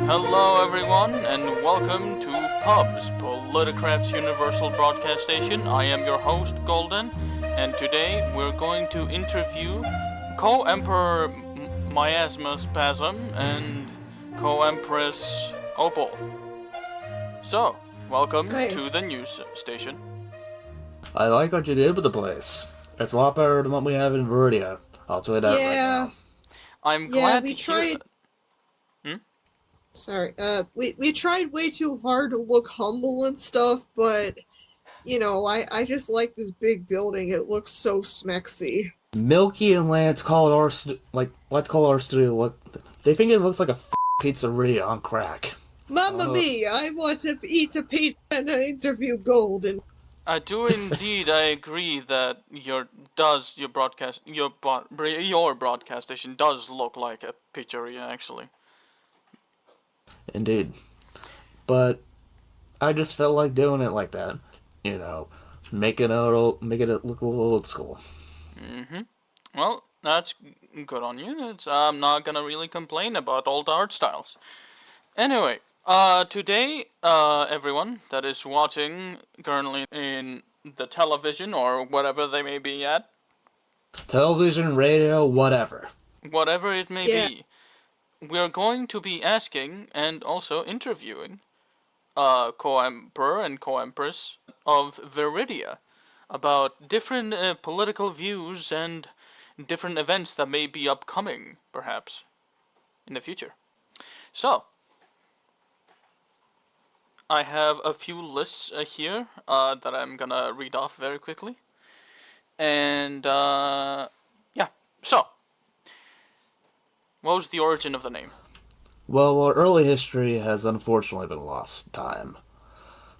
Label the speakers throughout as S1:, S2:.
S1: Hello, everyone, and welcome to P.U.B.S, Politicraft's Universal Broadcast Station. I am your host, Golden, and today we're going to interview co-emperor Miasma Spasm and co-empress Opal. So, welcome
S2: Hi.
S1: to the news station.
S3: I like what you did with the place. It's a lot better than what we have in Viridia. I'll tell you that right
S2: Yeah,
S3: now.
S1: I'm
S2: yeah,
S1: glad
S2: we
S1: to hear
S2: tried.
S1: that. Hmm?
S2: Sorry, we tried way too hard to look humble and stuff, but I just like this big building. It looks so smexy.
S3: Milky and Lance call our let's call our studio look. They think it looks like a pizzeria on crack.
S2: Mamma mia! I want to eat a pizza and interview Golden.
S1: I do indeed. I agree that your broadcast station does look like a pizzeria, actually.
S3: Indeed, but I just felt like doing it like that. You know, making it look a little old school.
S1: Well, that's good on you. I'm not gonna really complain about old art styles. Anyway, today, everyone that is watching currently in the television or whatever they may be at,
S3: Television, radio, whatever.
S1: whatever it may
S2: Yeah,
S1: be, we're going to be asking and also interviewing co-emperor and co-empress of Viridia about different political views and different events that may be upcoming, perhaps, in the future. So, I have a few lists here that I'm gonna read off very quickly. And, yeah. So, what was the origin of the name?
S3: Well, our early history has unfortunately been lost to time,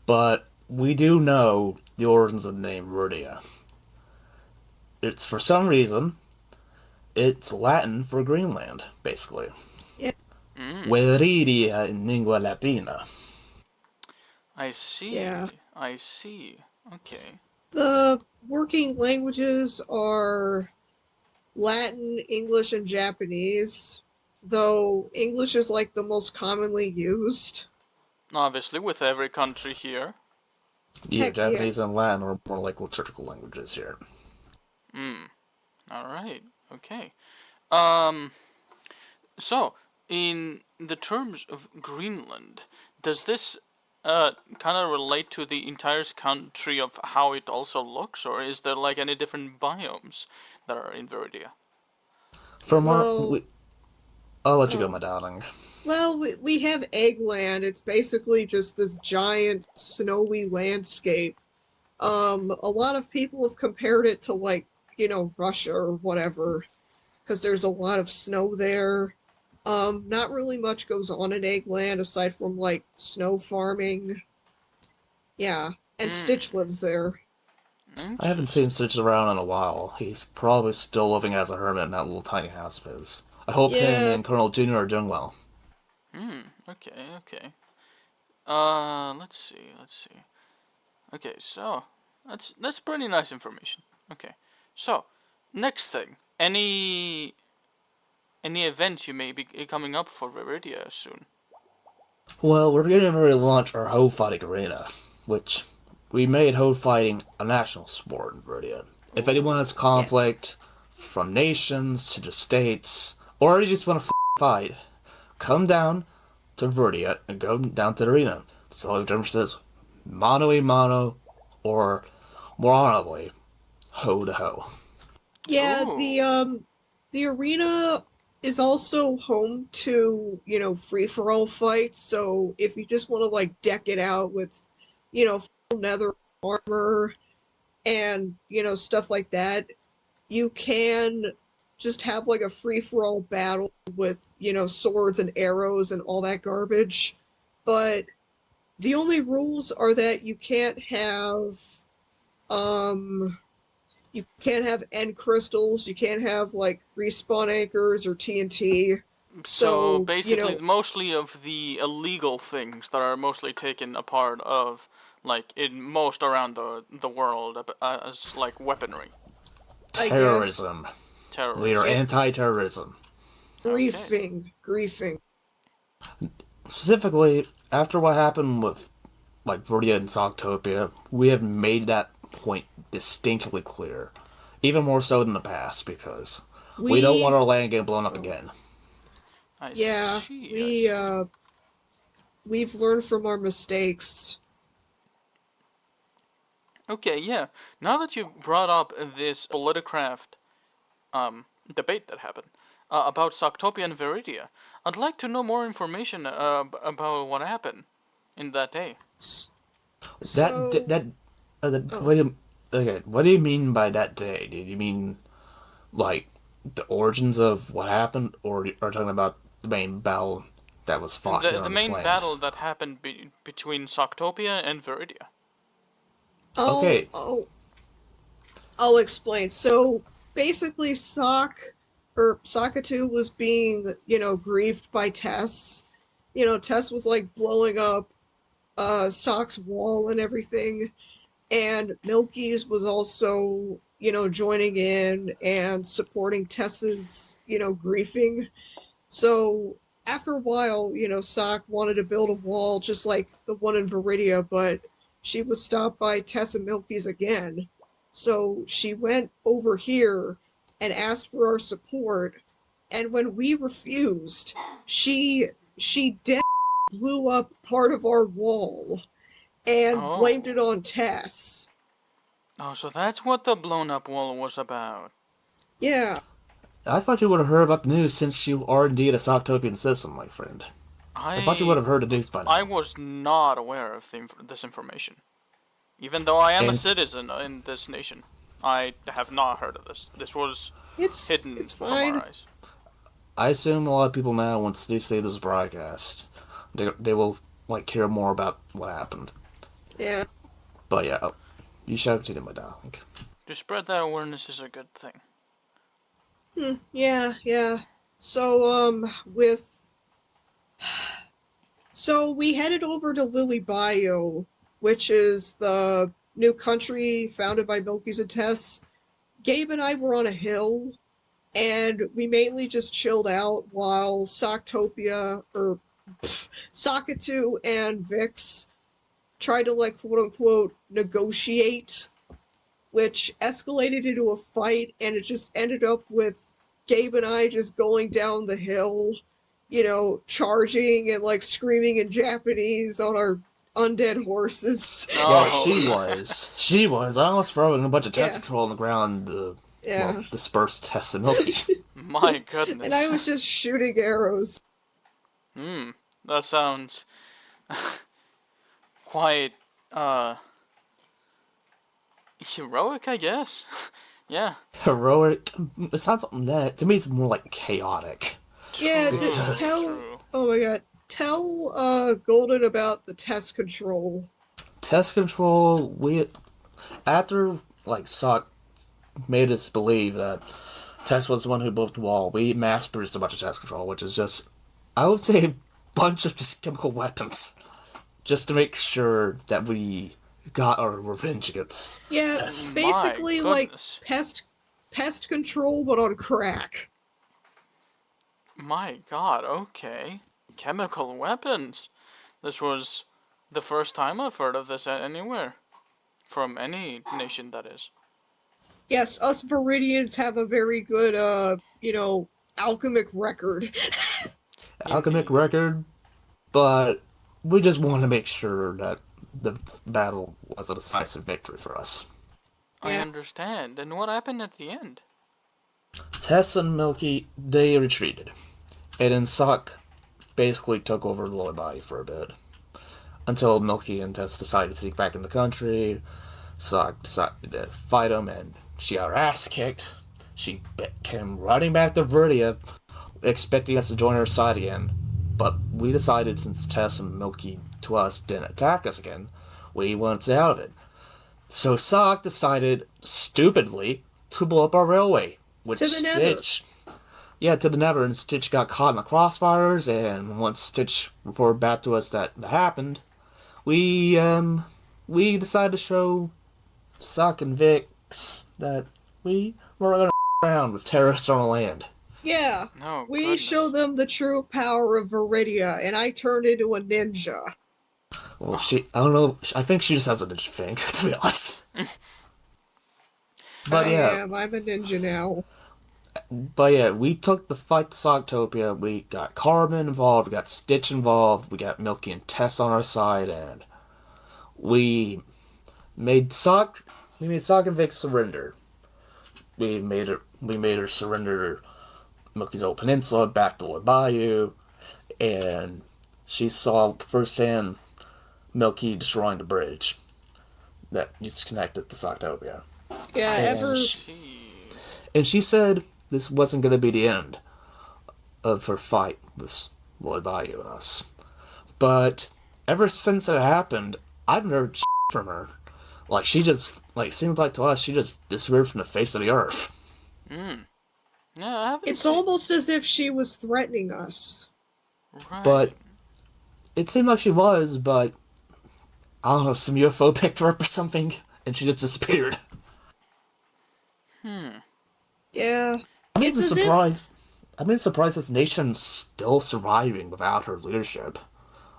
S3: but we do know the origins of the name Viridia. It's for some reason, it's Latin for Greenland, basically.
S2: yeah,
S3: Viridia in lingua latina.
S1: I see.
S2: yeah.
S1: I see. Okay.
S2: The working languages are Latin, English, and Japanese, though English is like the most commonly used.
S1: Obviously, with every country here.
S3: Yeah,
S2: Heck yeah.
S3: Japanese and Latin are more like liturgical languages here.
S1: Alright. Okay. Um, so, in the terms of Greenland, does this kind of relate to the entire country of how it also looks, or is there like any different biomes that are in Viridia?
S3: From our,
S2: Well,
S3: I'll let you go,
S2: oh,
S3: my darling.
S2: well, we have Eggland. It's basically just this giant snowy landscape. A lot of people have compared it to like, Russia or whatever, because there's a lot of snow there. Not really much goes on in Eggland aside from like snow farming. Yeah, and Stitch lives there.
S3: I haven't seen
S1: Interesting.
S3: Stitch around in a while. He's probably still living as a hermit in that little tiny house of his. I hope him
S2: Yeah,
S3: and Colonel Junior are doing well.
S1: Okay, okay. Let's see, let's see. Okay, so that's pretty nice information. Okay, so next thing, any event you may be coming up for Viridia soon?
S3: Well, we're getting ready to launch our Ho fighting arena, which we made Ho fighting a national sport in Viridia. If anyone has
S2: yeah,
S3: conflict, from nations to the states, or you just want to fight, come down to Viridia and go down to the arena. So the difference is mano a mano, or more honorably, ho to ho.
S2: yeah.
S1: Ooh.
S2: The arena is also home to free for all fights. So if you just want to like deck it out with full nether armor and stuff like that, you can just have like a free for all battle with swords and arrows and all that garbage. But the only rules are that um you can't have end crystals, you can't have like respawn anchors or TNT.
S1: So
S2: So,
S1: basically, mostly of the illegal things that are mostly taken apart of, like in most around the world as like weaponry,
S2: I guess
S3: Terrorism. We are
S1: terrorism.
S2: yeah,
S3: anti-terrorism.
S1: Okay.
S2: griefing.
S3: specifically, after what happened with, like, Viridia and Socktopia, we have made that point distinctly clear. Even more so than the past, because we don't want our land getting blown up again.
S1: I
S2: Yeah,
S1: see. I see.
S2: we've learned from our mistakes.
S1: Okay, yeah. Now that you brought up this Politicraft debate that happened about Socktopia and Viridia, I'd like to know more information about what happened in that day.
S2: So,
S3: What do you, okay, what do you mean by that day? Do you mean, like, the origins of what happened, or are you talking about the main battle that was fought here
S1: The
S3: on this
S1: main
S3: land?
S1: battle that happened between Socktopia and Viridia.
S3: Okay.
S2: I'll explain. So basically, Sockatu was being, grieved by Tess. Tess was like blowing up Sock's wall and everything, and Milky's was also, joining in and supporting Tess's, griefing. So after a while, Sock wanted to build a wall just like the one in Viridia, but she was stopped by Tess and Milky's again. So she went over here and asked for our support, and when we refused, she dead blew up part of our wall and blamed it
S1: Oh.
S2: on Tess.
S1: Oh, so that's what the blown up wall was about.
S2: Yeah.
S3: I thought you would have heard about the news since you are indeed a Socktopian citizen, my friend. I thought you would have heard the news by now.
S1: I was not aware of this information. Even though I am a
S3: And
S1: citizen in this nation, I have not heard of this. This was hidden
S2: It's
S1: from
S2: fine.
S1: our eyes.
S3: I assume a lot of people now, once they see this broadcast, they will, like, hear more about what happened.
S2: Yeah.
S3: But yeah, you should continue, my darling.
S1: To spread that awareness is a good thing.
S2: Yeah. So we headed over to Lily Bayou, which is the new country founded by Milky's and Tess. Gabe and I were on a hill, and we mainly just chilled out while Sockatu and Vix tried to, like, quote unquote negotiate, which escalated into a fight, and it just ended up with Gabe and I just going down the hill, charging and like screaming in Japanese on our undead horses.
S3: Yeah,
S1: Oh.
S3: she was. She was. I almost throwing a bunch of test
S2: Yeah.
S3: control on the ground
S2: Yeah.
S3: disperse Tess and Milky.
S1: My goodness.
S2: And I was just shooting arrows.
S1: That sounds quite heroic, I guess. Yeah.
S3: Heroic. It's not something that. To me, it's more like chaotic.
S2: Yeah,
S1: True.
S2: oh my god. Tell Golden about the test control.
S3: Test control, after, like, Sock made us believe that Tess was the one who blew up the wall, we mass produced a bunch of test control, which is just, I would say, a bunch of just chemical weapons. Just to make sure that we got our revenge against
S2: Yeah,
S3: Tess.
S2: basically
S1: My
S2: like
S1: goodness.
S2: pest control but on crack.
S1: My god, okay. Chemical weapons. This was the first time I've heard of this anywhere. From any nation, that is.
S2: Yes, us Viridians have a very good alchemic record.
S3: Alchemic
S1: Indeed.
S3: record, but we just want to make sure that the battle was a decisive victory for us.
S1: I
S2: Yeah.
S1: understand. And what happened at the end?
S3: Tess and Milky, they retreated. And then Sock basically took over the lower body for a bit. Until Milky and Tess decided to sneak back in the country. Sock decided to fight him, and she got her ass kicked. She came running back to Viridia, expecting us to join her side again. But we decided, since Tess and Milky to us didn't attack us again, we wanted to stay out of it. So Sock decided, stupidly, to blow up our railway. Which
S2: To the Nether.
S3: Stitch... Yeah, to the Nether, and Stitch got caught in the crossfires, and once Stitch reported back to us that happened, we decided to show Sock and Vix that we were gonna around with terrorists on the land.
S2: Yeah,
S1: No,
S2: we show
S1: goodness.
S2: them the true power of Viridia, and I turned into a ninja.
S3: Well, I don't know. I think she just has a ninja thing, to be honest. But
S2: I
S3: yeah,
S2: am. I'm a ninja now.
S3: we took the fight to Soctopia. We got Carmen involved, we got Stitch involved, we got Milky and Tess on our side, and we made Sock. We made Sock and Vic surrender. We made her surrender Milky's old peninsula back to Lord Bayou, and she saw firsthand Milky destroying the bridge that is connected to Soctopia.
S2: Yeah,
S1: I
S2: ever.
S1: see.
S3: And she said this wasn't going to be the end of her fight with Lord Bayou and us. But ever since it happened, I've heard from her. Like, she just, like, seems like to us, she just disappeared from the face of the earth.
S1: Hmm. Yeah, I haven't
S2: It's
S1: seen.
S2: almost as if she was threatening us.
S3: But
S1: Right.
S3: it seemed like she was, but I don't know, some UFO picked her up or something, and she just disappeared.
S1: Hmm.
S2: Yeah.
S3: I'm
S2: It's
S3: even
S2: as if,
S3: surprised. I'm even surprised this nation's still surviving without her leadership.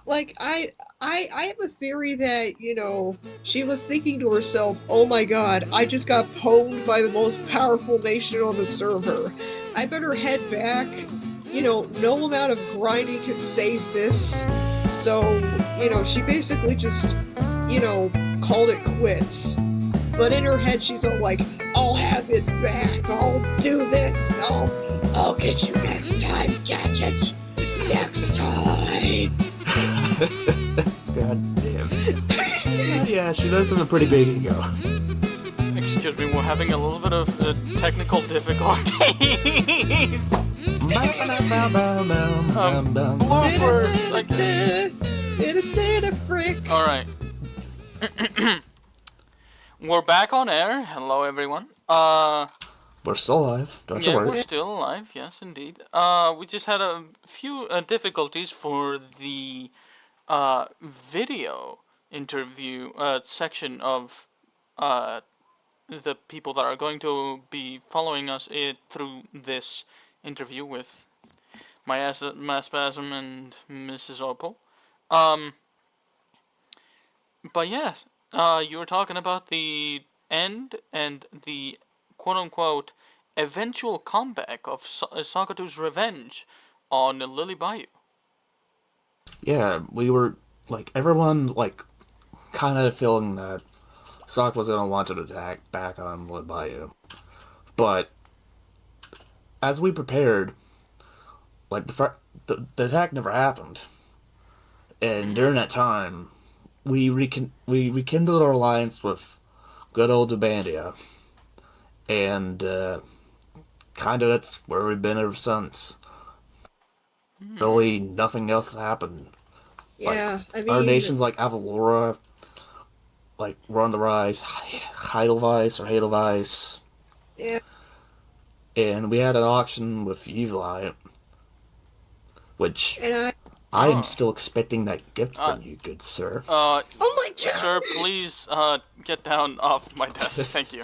S2: like, I have a theory that, she was thinking to herself, oh my god, I just got pwned by the most powerful nation on the server. I better head back. No amount of grinding can save this. So, she basically just, called it quits. But in her head, she's all like, I'll have it back. I'll do this. I'll get you next time, Gadget. Next time.
S3: God damn. Yeah, she does have a pretty big ego.
S1: Excuse me, we're having a little bit of technical difficulties. Bloopers, I guess.
S2: Frick.
S1: All right. We're back on air. Hello, everyone.
S3: We're still alive, don't you
S1: Yeah,
S3: worry.
S1: we're still alive. Yes, indeed. We just had a few difficulties for the video interview section of the people that are going to be following us through this interview with my Maspasm and Mrs. Opal. Um, but yes, you were talking about the end and the quote-unquote eventual comeback of Sakatu's revenge on Lily Bayou.
S3: Yeah, we were, like, everyone, like, kind of feeling that Sock was going to launch an attack back on Lord Bayou. But, as we prepared, like, the attack never happened. And during that time, we rekindled our alliance with good old Debandia. And, kind of that's where we've been ever since. Really, nothing else happened.
S2: Yeah,
S3: Like,
S2: I
S3: our
S2: mean,
S3: nations like Avalora, like, were on the rise. Heidelweiss or Heidelweiss.
S2: yeah,
S3: And we had an auction with Evili, which
S2: and
S3: I am
S1: Oh.
S3: still expecting that gift from you, good sir.
S2: oh my god,
S1: Sir, please get down off my desk. Thank you.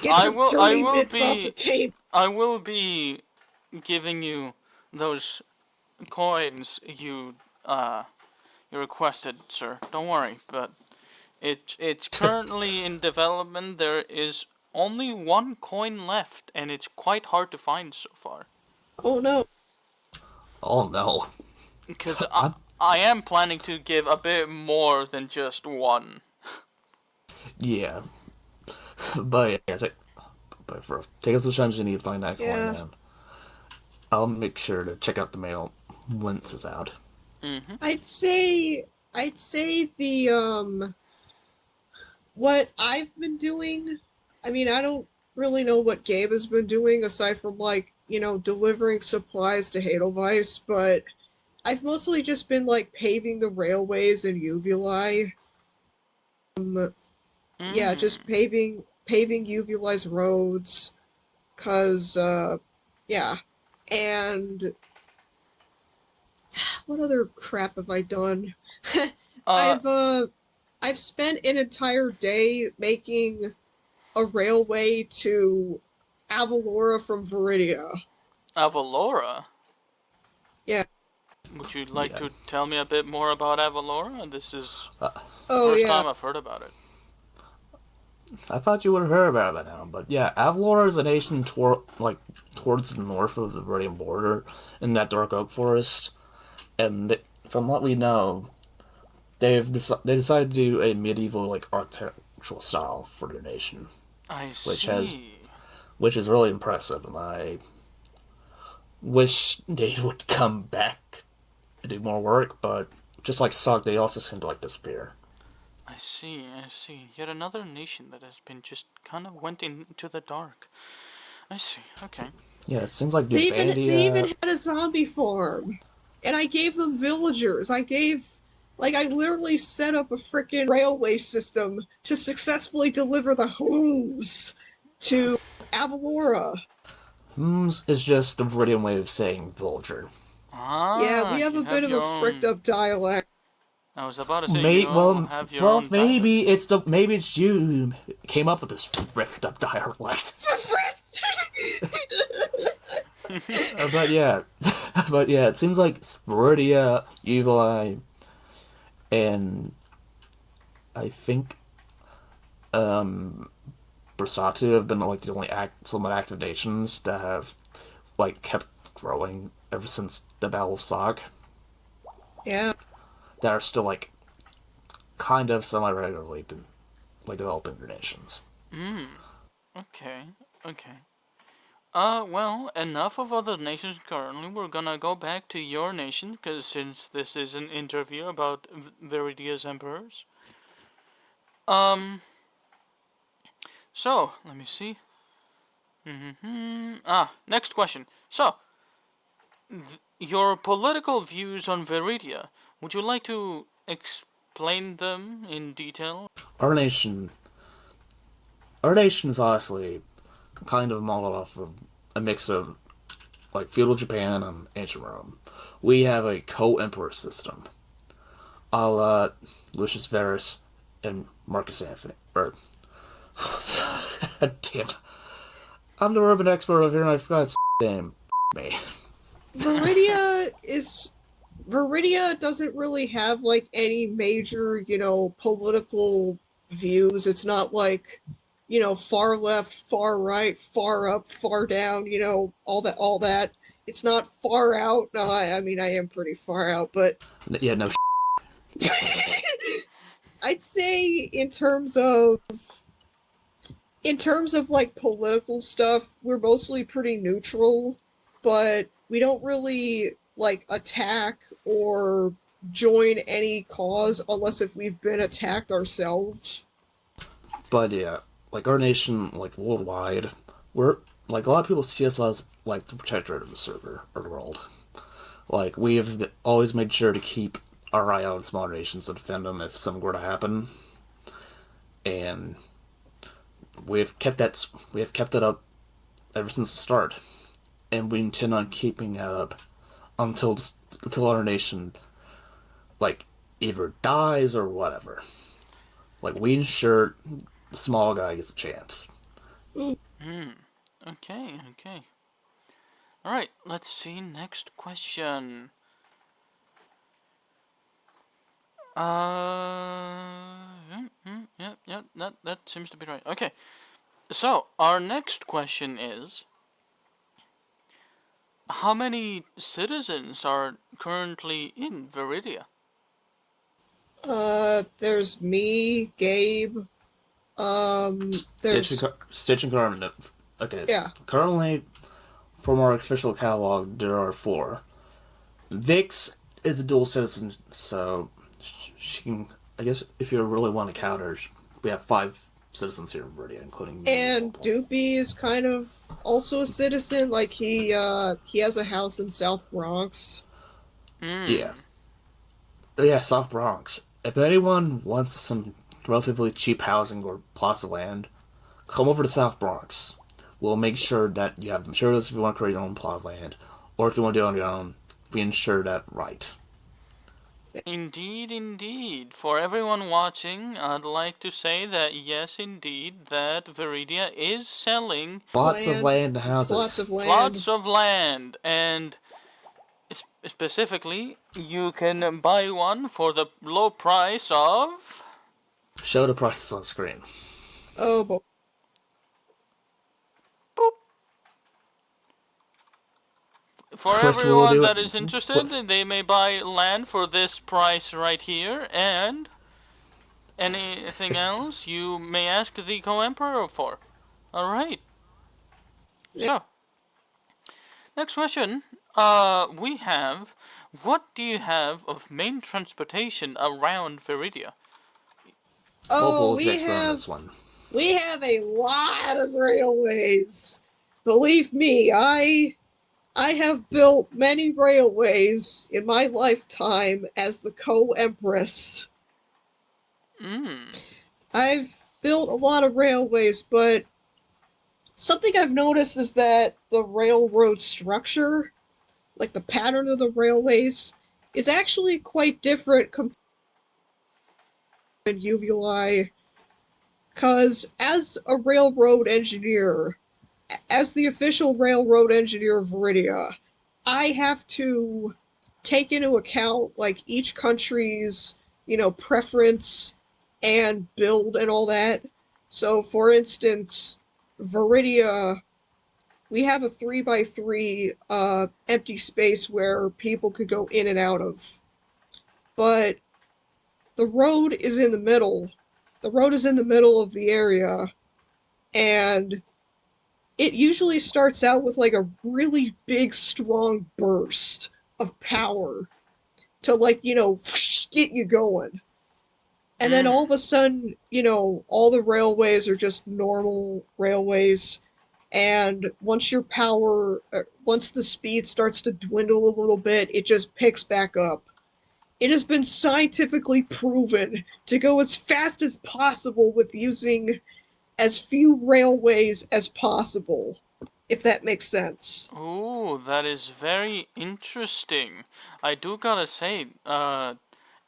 S2: get
S1: I
S2: the
S1: will.
S2: dirty bits off the table.
S1: I will be giving you those coins you requested, sir. Don't worry, but it's currently in development. There is only one coin left, and it's quite hard to find so far.
S2: Oh no.
S3: Oh no.
S1: Because
S3: I'm,
S1: I am planning to give a bit more than just one.
S3: yeah. But yeah, take us the times you need to find that coin,
S2: Yeah.
S3: man. I'll make sure to check out the mail once it's out.
S1: Mm-hmm.
S2: I'd say the what I've been doing. I mean, I don't really know what Gabe has been doing aside from like, delivering supplies to Heidelweiss, but I've mostly just been like paving the railways in Uvuli. Yeah, just paving Uvuli's roads, cause yeah. And what other crap have I done?
S1: Uh,
S2: I've I've spent an entire day making a railway to Avalora from Viridia.
S1: Avalora?
S2: Yeah.
S1: Would you like
S3: Yeah.
S1: to tell me a bit more about Avalora? This is the
S2: Oh
S1: first
S2: yeah.
S1: time I've heard about it.
S3: I thought you would have heard about it by now, but yeah, Avalor is a nation towards the north of the Viridian border in that dark oak forest, and from what we know, they decided to do a medieval architectural style for their nation,
S1: I
S3: which has
S1: see.
S3: which is really impressive, and I wish they would come back and do more work, but just like Sog, they also seem to disappear.
S1: I see. Yet another nation that has been just kind of went into the dark. I see. Okay.
S3: Yeah, it seems like
S2: They even
S3: Viridia.
S2: had a zombie farm, and I gave them villagers. I literally set up a freaking railway system to successfully deliver the homes to Avalora.
S3: Is just the Viridian way of saying villager.
S2: Yeah, we
S1: Ah,
S2: have
S1: you
S2: a bit
S1: have
S2: of a
S1: your
S2: fricked
S1: own.
S2: up dialect.
S1: I was about to say
S3: May
S1: you all
S3: well,
S1: have your
S3: well,
S1: own dialect.
S3: maybe it's you who came up with this fricked up dialect. But yeah, but yeah, it seems like Viridia, Evil Eye, and I think Bersatu have been the only somewhat active nations that have kept growing ever since the Battle of Sog.
S2: Yeah.
S3: That are still kind of semi regularly been developing their nations.
S1: Okay. Okay. Well, enough of other nations currently. We're gonna go back to your nation, because since this is an interview about Viridia's emperors. Um, so, let me see. Next question. So, your political views on Viridia. Would you like to explain them in detail?
S3: Our nation, our nation is honestly kind of modeled off of a mix of feudal Japan and ancient Rome. We have a co-empress system, a la Lucius Verus and Marcus Antony. Or, damn, I'm the urban expert over here, and I forgot his name. Me.
S2: Viridia doesn't really have any major, political views. It's not far left, far right, far up, far down, all that. It's not far out. No, I mean I am pretty far out, but
S3: Yeah, no.
S2: I'd say in terms of political stuff, we're mostly pretty neutral, but we don't really attack or join any cause unless if we've been attacked ourselves.
S3: But yeah, our nation, worldwide, we're a lot of people see us as the protector of the server or the world. We've always made sure to keep our eye out on small nations to defend them if something were to happen, and we have kept it up ever since the start, and we intend on keeping it up until our nation either dies or whatever. We ensure the small guy gets a chance.
S1: Okay, okay. Alright, let's see. Next question. Yep, that seems to be right. Okay. So, our next question is, how many citizens are currently in Viridia?
S2: There's me, Gabe. There's
S3: Stitch and Garmin. Okay.
S2: yeah.
S3: Currently, from our official catalog, there are 4. Vix is a dual citizen, so she can. I guess if you really want to count her, we have 5 citizens here in Viridia, including me.
S2: And Doopy is kind of also a citizen. He has a house in South Bronx.
S3: Yeah. Yeah, South Bronx. If anyone wants some relatively cheap housing or plots of land, come over to South Bronx. We'll make sure that you have the materials if you want to create your own plot of land, or if you want to do it on your own, we ensure that right.
S1: Indeed, indeed. For everyone watching, I'd like to say that yes, indeed, that Viridia is selling
S3: Lots of land and
S2: Plots
S3: houses.
S2: of land.
S1: plots of land, and specifically, you can buy one for the low price of...
S3: Show the prices on screen.
S2: Oh boy.
S1: Boop. For
S3: Which will
S1: everyone
S3: do
S1: that
S3: it.
S1: is interested, they may buy land for this price right here, and anything else you may ask the co-emperor for. Alright. So, next question. We have, what do you have of main transportation around Viridia?
S2: Oh,
S3: What was the expert on this one?
S2: we have a lot of railways. Believe me, I have built many railways in my lifetime as the co-empress. I've built a lot of railways, but something I've noticed is that the railroad structure, like the pattern of the railways, is actually quite different compared to UVI. Because as a railroad engineer, as the official railroad engineer of Viridia, I have to take into account like each country's, preference and build and all that. So for instance, Viridia, we have a 3x3 empty space where people could go in and out of. But the road is in the middle. The road is in the middle of the area, and it usually starts out with like a really big, strong burst of power to, like, get you going. And then all of a sudden, all the railways are just normal railways. And once the speed starts to dwindle a little bit, it just picks back up. It has been scientifically proven to go as fast as possible with using as few railways as possible, if that makes sense.
S1: Oh, that is very interesting. I do gotta say,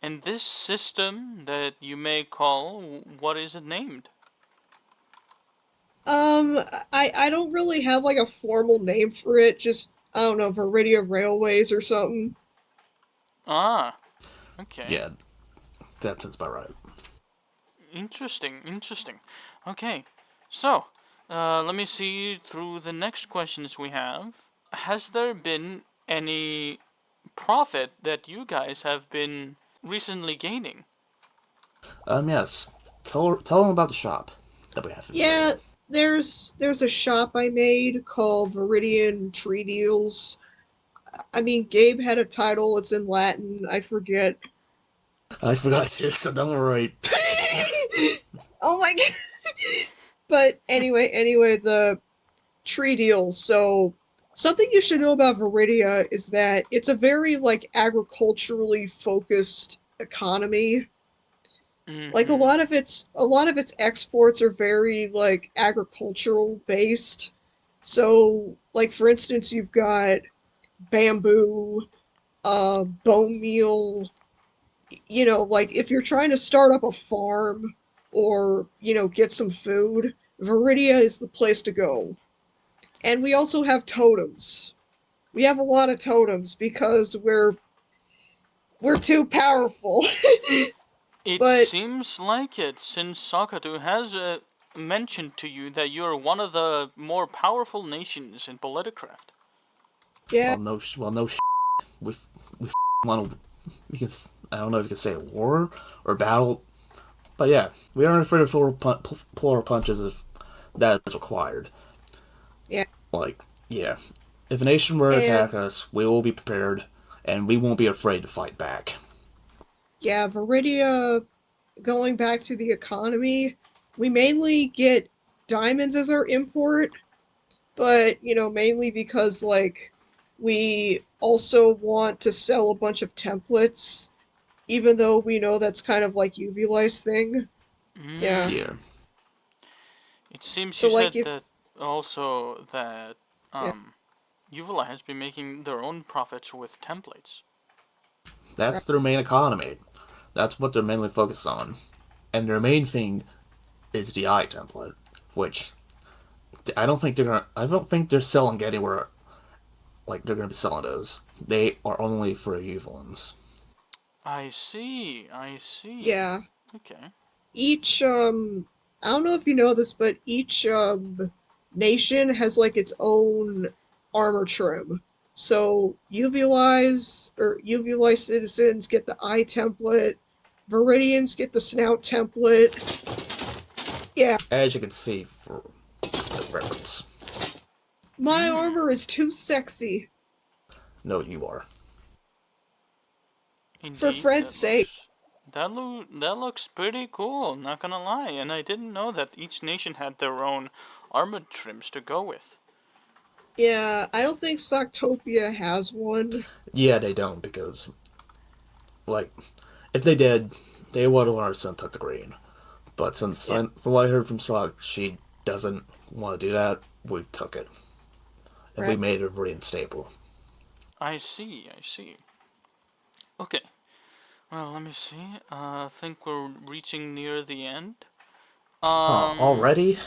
S1: in this system that you may call, what is it named?
S2: Um, I don't really have like a formal name for it, just, I don't know, Viridia Railways or something.
S1: Ah, okay.
S3: Yeah, that sounds about right.
S1: Interesting, interesting. Okay, so, let me see through the next questions we have. Has there been any profit that you guys have been recently gaining?
S3: Yes. Tell them about the shop that we have in
S2: Yeah,
S3: Viridia.
S2: there's a shop I made called Viridian Tree Deals. I mean, Gabe had a title, it's in Latin, I forget.
S3: I forgot to, so don't worry.
S2: Oh my god. But anyway, the tree deals. So something you should know about Viridia is that it's a very like agriculturally focused economy. Like
S1: Mm-hmm.
S2: a lot of its exports are very like agricultural based. So like for instance, you've got bamboo, bone meal. Like if you're trying to start up a farm or get some food, Viridia is the place to go. And we also have totems. We have a lot of totems because we're too powerful.
S1: It
S2: But
S1: seems like it, since Sakatu has mentioned to you that you're one of the more powerful nations in Politicraft.
S2: yeah,
S3: No. We we want to. We can. I don't know if you can say war or battle, but yeah, we aren't afraid of plural punches if that is required.
S2: yeah,
S3: Like, yeah, if a nation were to
S2: and
S3: attack us, we will be prepared, and we won't be afraid to fight back.
S2: yeah, Viridia. Going back to the economy, we mainly get diamonds as our import, but mainly because like we also want to sell a bunch of templates, even though we know that's kind of like UV thing. Yeah.
S3: Yeah.
S1: It seems you
S2: So like
S1: said that
S2: if
S1: also that
S2: yeah,
S1: Uvula has been making their own profits with templates.
S3: That's their main economy. That's what they're mainly focused on. And their main thing is the eye template, which I don't think they're selling anywhere like they're gonna be selling those. They are only for Evelins.
S1: I see. I see.
S2: Yeah.
S1: Okay.
S2: Each I don't know if you know this, but each nation has like its own armor trim. So UV citizens get the eye template, Viridians get the snout template. Yeah,
S3: As you can see for the reference.
S2: my armor is too sexy.
S3: No, you are.
S2: For
S1: Indeed,
S2: Fred's sake.
S1: that looks pretty cool, not gonna lie, and I didn't know that each nation had their own armor trims to go with.
S2: Yeah, I don't think Soctopia has one.
S3: Yeah, they don't because, like, if they did, they would have already sent the green. But since,
S2: Yeah,
S3: from what I heard from Sock, she doesn't want to do that, we took it. And we
S2: right.
S3: made it really stable.
S1: I see, I see. Okay, well, let me see. I think we're reaching near the end.
S3: Oh,
S1: Um,
S3: already?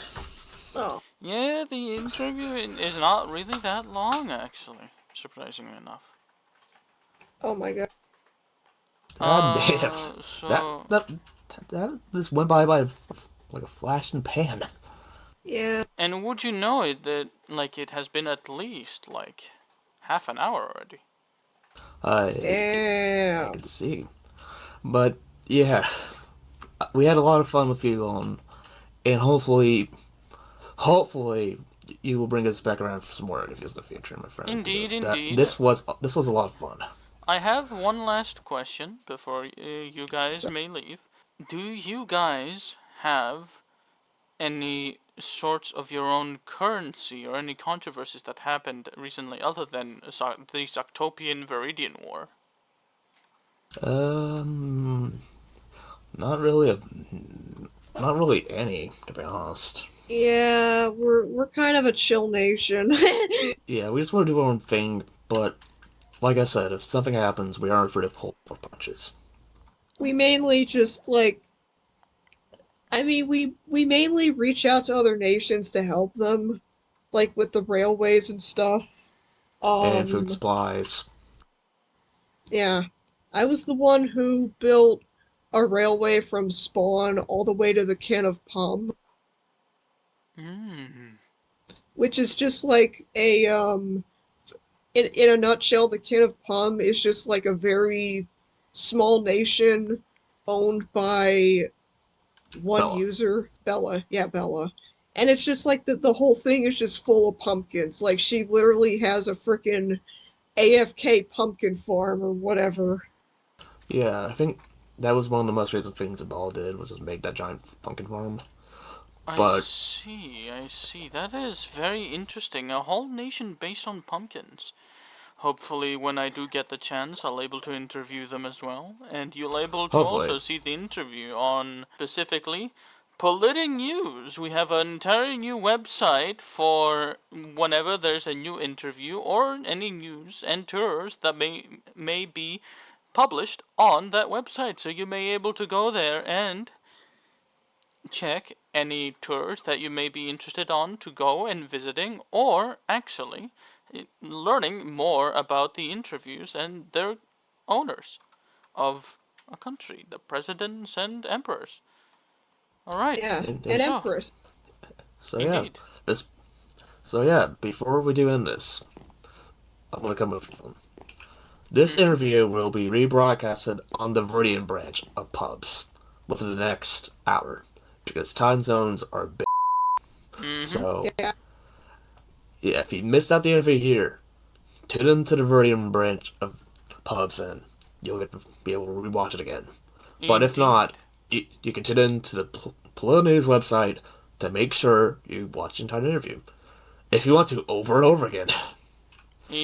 S2: Oh,
S1: yeah, the interview is not really that long, actually, surprisingly enough.
S2: oh my god.
S3: God damn. That,
S1: So,
S3: that, that just went by like a flash in the pan.
S2: Yeah,
S1: and would you know it that, like, it has been at least, like, half an hour already?
S3: I
S2: damn.
S3: can see. But, yeah, we had a lot of fun with you on, and hopefully, you will bring us back around for some more interviews in the future, my friend.
S1: Indeed,
S3: Because
S1: indeed.
S3: this was a lot of fun.
S1: I have one last question before you guys
S2: So,
S1: may leave. Do you guys have any sorts of your own currency or any controversies that happened recently other than the Soctopian Viridian War?
S3: Um, not really not really any, to be honest.
S2: yeah, we're kind of a chill nation.
S3: Yeah, we just want to do our own thing, but like I said, if something happens, we aren't afraid to pull our punches.
S2: We mainly just like I mean we mainly reach out to other nations to help them, like with the railways and stuff.
S3: And food
S2: Um,
S3: supplies.
S2: yeah. I was the one who built a railway from Spawn all the way to the Kin of Pum,
S1: Hmm.
S2: which is just like a in a nutshell, the Kin of Pum is just like a very small nation owned by one
S3: Bella.
S2: user, Bella. Yeah, Bella. And it's just like the whole thing is just full of pumpkins. Like she literally has a freaking AFK pumpkin farm or whatever.
S3: Yeah, I think that was one of the most recent things that Bella did was just make that giant pumpkin farm.
S1: I
S3: But
S1: see, I see. That is very interesting. A whole nation based on pumpkins. Hopefully, when I do get the chance, I'll able to interview them as well, and you'll able to
S3: hopefully,
S1: also see the interview on specifically Politic News. We have an entire new website for whenever there's a new interview or any news and tours that may be published on that website. So you may able to go there and check any tours that you may be interested on to go and visiting, or actually learning more about the interviews and their owners of a country, the presidents and emperors. All right,
S2: Yeah, an
S3: and
S1: so
S2: empress.
S3: so yeah,
S1: indeed.
S3: this so yeah. Before we do end this, I'm gonna come up with one. This interview will be rebroadcasted on the Viridian branch of pubs within the next hour because time zones are big.
S1: Mm-hmm.
S3: So
S2: Yeah,
S3: yeah, if you missed out the interview here, tune into the Viridian branch of pubs and you'll get to be able to rewatch it again. But if
S1: Indeed.
S3: not, you can tune in to the Political News website to make sure you watch the entire interview. If you want to, over and over again.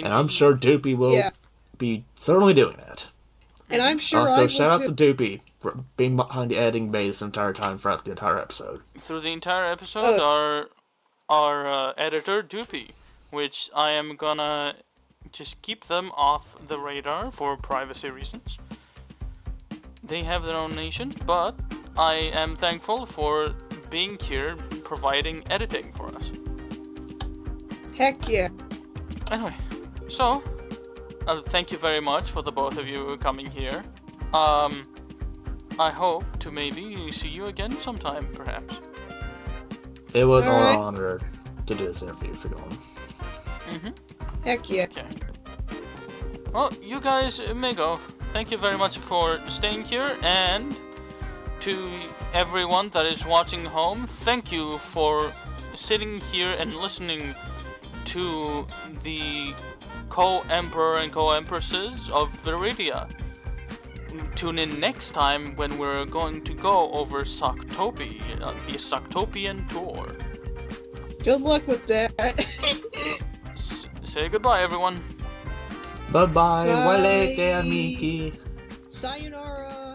S3: And I'm
S1: Indeed.
S3: sure Doopy will
S2: yeah.
S3: be certainly doing that.
S2: And I'm sure I
S3: Also,
S2: will
S3: shout out
S2: too.
S3: to Doopy for being behind the editing bay this entire time throughout the entire episode.
S1: Through the entire episode,
S2: Uh,
S1: our editor Doopy, which I am gonna just keep them off the radar for privacy reasons. They have their own nation, but I am thankful for being here, providing editing for us.
S2: Heck yeah.
S1: Anyway, so, thank you very much for the both of you coming here. I hope to maybe see you again sometime, perhaps.
S3: It was
S2: All
S3: our
S2: right.
S3: honor to do this interview for going.
S2: Heck yeah.
S1: Okay. Well, you guys may go. Thank you very much for staying here, and to everyone that is watching home, thank you for sitting here and listening to the co-emperor and co-empresses of Viridia. Tune in next time when we're going to go over Soctopi, the Soctopian Tour.
S2: Good luck with that.
S1: Say goodbye, everyone.
S3: Bye-bye,
S2: Bye.
S3: wale ke amiki.
S2: Sayonara.